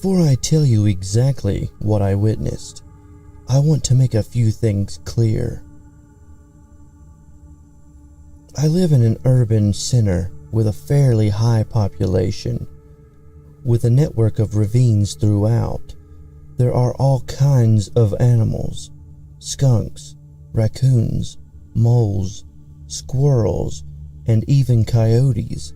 Before I tell you exactly what I witnessed, I want to make a few things clear. I live in an urban center with a fairly high population. With a network of ravines throughout, there are all kinds of animals: skunks, raccoons, moles, squirrels, and even coyotes.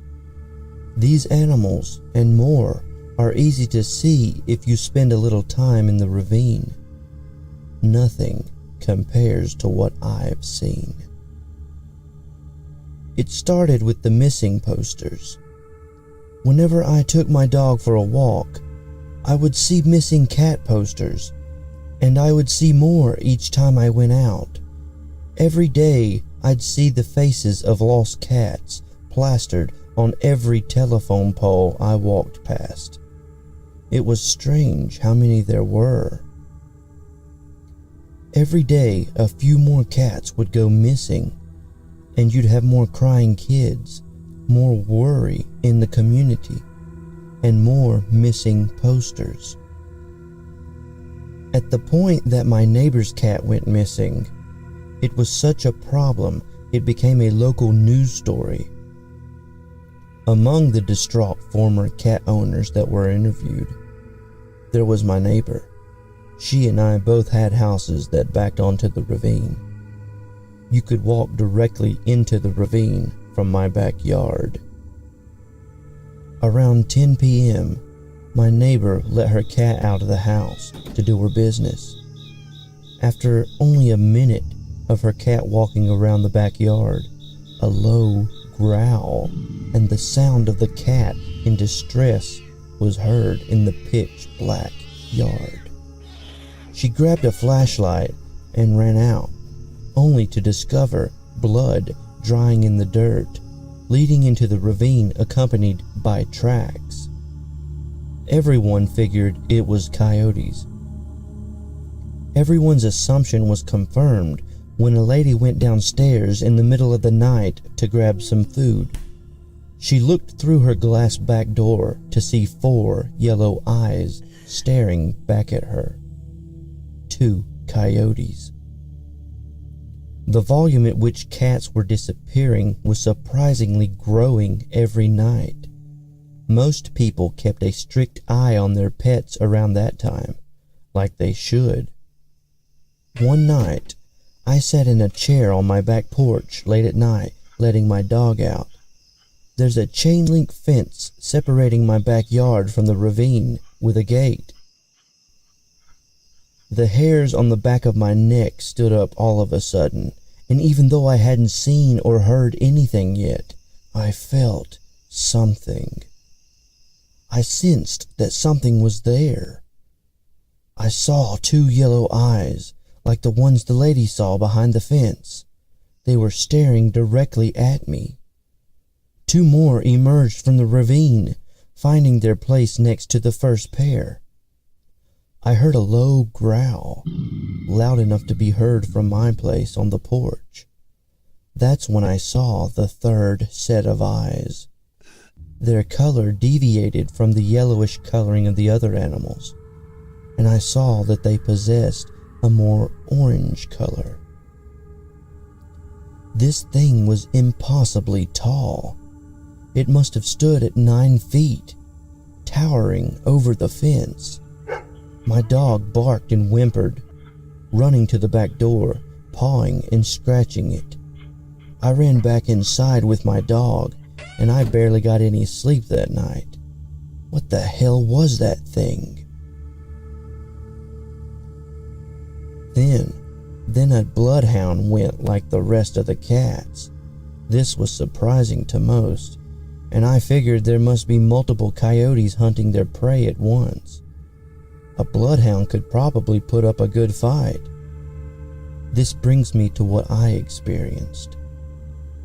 These animals and more are easy to see if you spend a little time in the ravine. Nothing compares to what I've seen. It started with the missing posters. Whenever I took my dog for a walk, I would see missing cat posters, and I would see more each time I went out. Every day, I'd see the faces of lost cats plastered on every telephone pole I walked past. It was strange how many there were. Every day, a few more cats would go missing, and you'd have more crying kids, more worry in the community, and more missing posters. At the point that my neighbor's cat went missing, it was such a problem it became a local news story. Among the distraught former cat owners that were interviewed, there was my neighbor. She and I both had houses that backed onto the ravine. You could walk directly into the ravine from my backyard. Around 10 p.m., my neighbor let her cat out of the house to do her business. After only a minute of her cat walking around the backyard, a low growl and the sound of the cat in distress was heard in the pitch black yard. She grabbed a flashlight and ran out, only to discover blood drying in the dirt, leading into the ravine accompanied by tracks. Everyone figured it was coyotes. Everyone's assumption was confirmed when a lady went downstairs in the middle of the night to grab some food. She looked through her glass back door to see 4 yellow eyes staring back at her. 2 coyotes. The volume at which cats were disappearing was surprisingly growing every night. Most people kept a strict eye on their pets around that time, like they should. One night, I sat in a chair on my back porch late at night, letting my dog out. There's a chain link fence separating my backyard from the ravine with a gate. The hairs on the back of my neck stood up all of a sudden, and even though I hadn't seen or heard anything yet, I felt something. I sensed that something was there. I saw 2 yellow eyes, like the ones the lady saw behind the fence. They were staring directly at me. 2 more emerged from the ravine, finding their place next to the first pair. I heard a low growl, loud enough to be heard from my place on the porch. That's when I saw the 3rd set of eyes. Their color deviated from the yellowish coloring of the other animals, and I saw that they possessed a more orange color. This thing was impossibly tall. It must have stood at 9 feet, towering over the fence. My dog barked and whimpered, running to the back door, pawing and scratching it. I ran back inside with my dog, and I barely got any sleep that night. What the hell was that thing? Then a bloodhound went like the rest of the cats. This was surprising to most, and I figured there must be multiple coyotes hunting their prey at once. A bloodhound could probably put up a good fight. This brings me to what I experienced.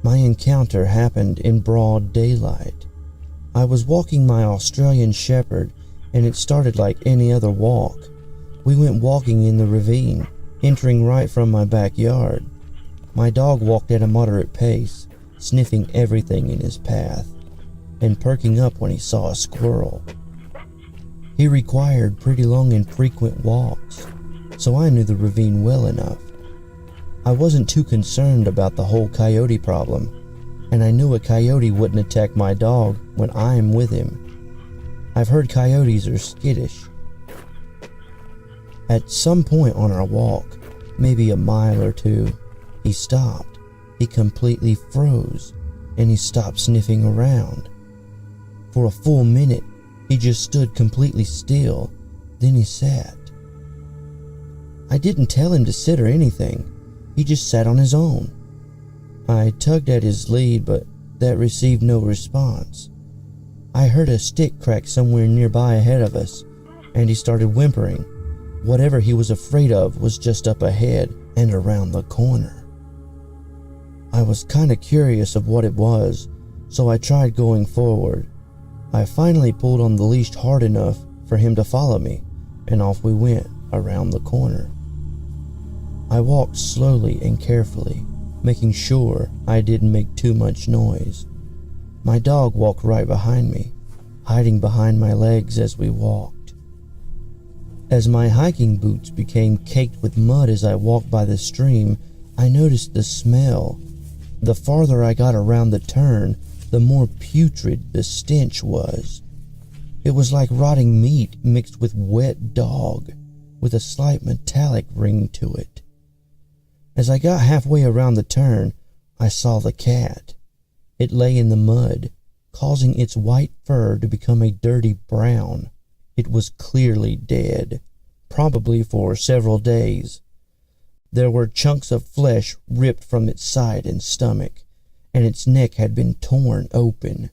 My encounter happened in broad daylight. I was walking my Australian Shepherd, and it started like any other walk. We went walking in the ravine, entering right from my backyard. My dog walked at a moderate pace, sniffing everything in his path, and perking up when he saw a squirrel. He required pretty long and frequent walks, so I knew the ravine well enough. I wasn't too concerned about the whole coyote problem, and I knew a coyote wouldn't attack my dog when I am with him. I've heard coyotes are skittish. At some point on our walk, maybe a mile or two, he stopped. He completely froze, and he stopped sniffing around. For a full minute, he just stood completely still, then he sat. I didn't tell him to sit or anything, he just sat on his own. I tugged at his lead, but that received no response. I heard a stick crack somewhere nearby ahead of us, and he started whimpering. Whatever he was afraid of was just up ahead and around the corner. I was kinda curious of what it was, so I tried going forward. I finally pulled on the leash hard enough for him to follow me, and off we went around the corner. I walked slowly and carefully, making sure I didn't make too much noise. My dog walked right behind me, hiding behind my legs as we walked. As my hiking boots became caked with mud as I walked by the stream, I noticed the smell. The farther I got around the turn, the more putrid the stench was. It was like rotting meat mixed with wet dog, with a slight metallic ring to it. As I got halfway around the turn, I saw the cat. It lay in the mud, causing its white fur to become a dirty brown. It was clearly dead, probably for several days. There were chunks of flesh ripped from its side and stomach, and its neck had been torn open.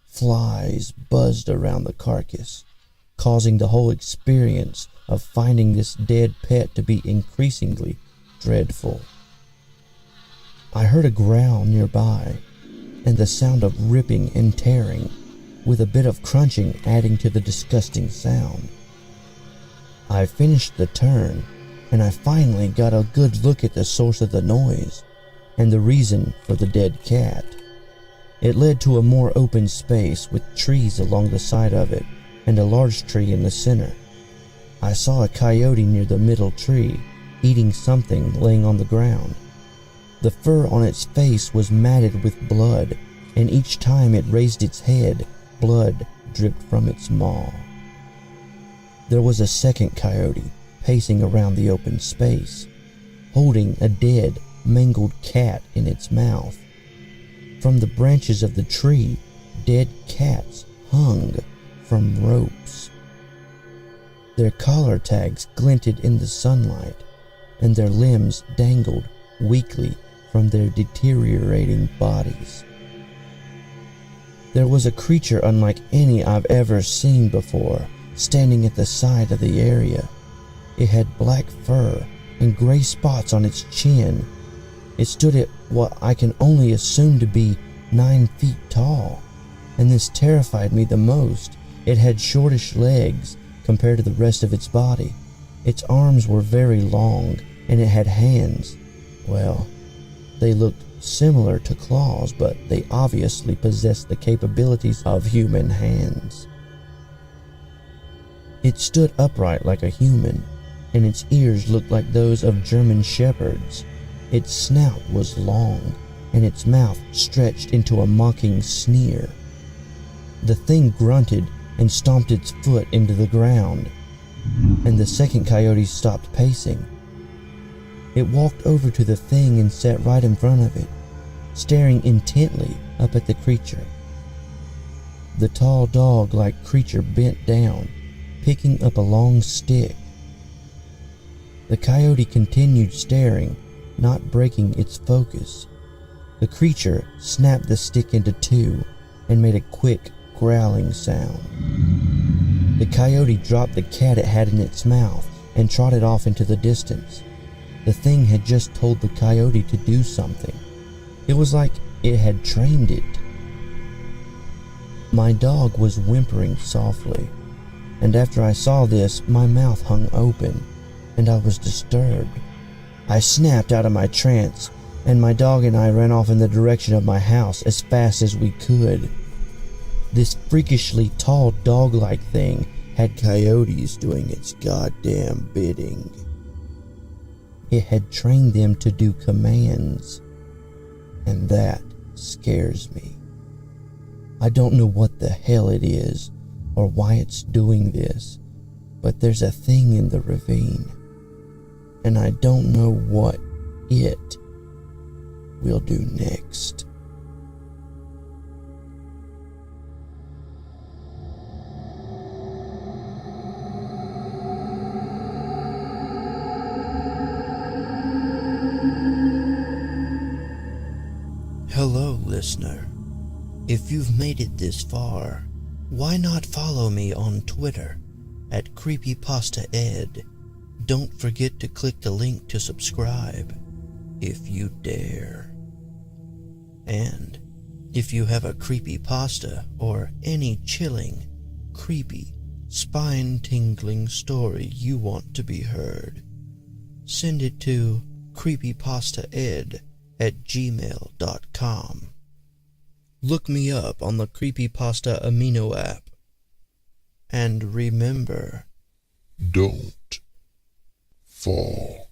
Flies buzzed around the carcass, causing the whole experience of finding this dead pet to be increasingly dreadful. I heard a growl nearby, and the sound of ripping and tearing, with a bit of crunching adding to the disgusting sound. I finished the turn, and I finally got a good look at the source of the noise, and the reason for the dead cat. It led to a more open space with trees along the side of it, and a large tree in the center. I saw a coyote near the middle tree, eating something laying on the ground. The fur on its face was matted with blood, and each time it raised its head, blood dripped from its maw. There was a second coyote pacing around the open space, holding a dead, mangled cat in its mouth. From the branches of the tree, dead cats hung from ropes. Their collar tags glinted in the sunlight, and their limbs dangled weakly from their deteriorating bodies. There was a creature unlike any I've ever seen before, standing at the side of the area. It had black fur and gray spots on its chin. It stood at what I can only assume to be 9 feet tall, and this terrified me the most. It had shortish legs compared to the rest of its body. Its arms were very long, and it had hands. Well, they looked similar to claws, but they obviously possessed the capabilities of human hands. It stood upright like a human, and its ears looked like those of German shepherds. Its snout was long, and its mouth stretched into a mocking sneer. The thing grunted and stomped its foot into the ground, and the second coyote stopped pacing. It walked over to the thing and sat right in front of it, staring intently up at the creature. The tall dog-like creature bent down, picking up a long stick. The coyote continued staring, not breaking its focus. The creature snapped the stick into two and made a quick, growling sound. The coyote dropped the cat it had in its mouth and trotted off into the distance. The thing had just told the coyote to do something. It was like it had trained it. My dog was whimpering softly, and after I saw this, my mouth hung open, and I was disturbed. I snapped out of my trance, and my dog and I ran off in the direction of my house as fast as we could. This freakishly tall dog-like thing had coyotes doing its goddamn bidding. It had trained them to do commands, and that scares me. I don't know what the hell it is or why it's doing this, but there's a thing in the ravine, and I don't know what it will do next. Hello, listener. If you've made it this far, why not follow me on Twitter at CreepyPastaEd? Don't forget to click the link to subscribe, if you dare. And if you have a creepypasta or any chilling, creepy, spine-tingling story you want to be heard, send it to creepypastaed@gmail.com. Look me up on the Creepypasta Amino app. And remember, don't fall.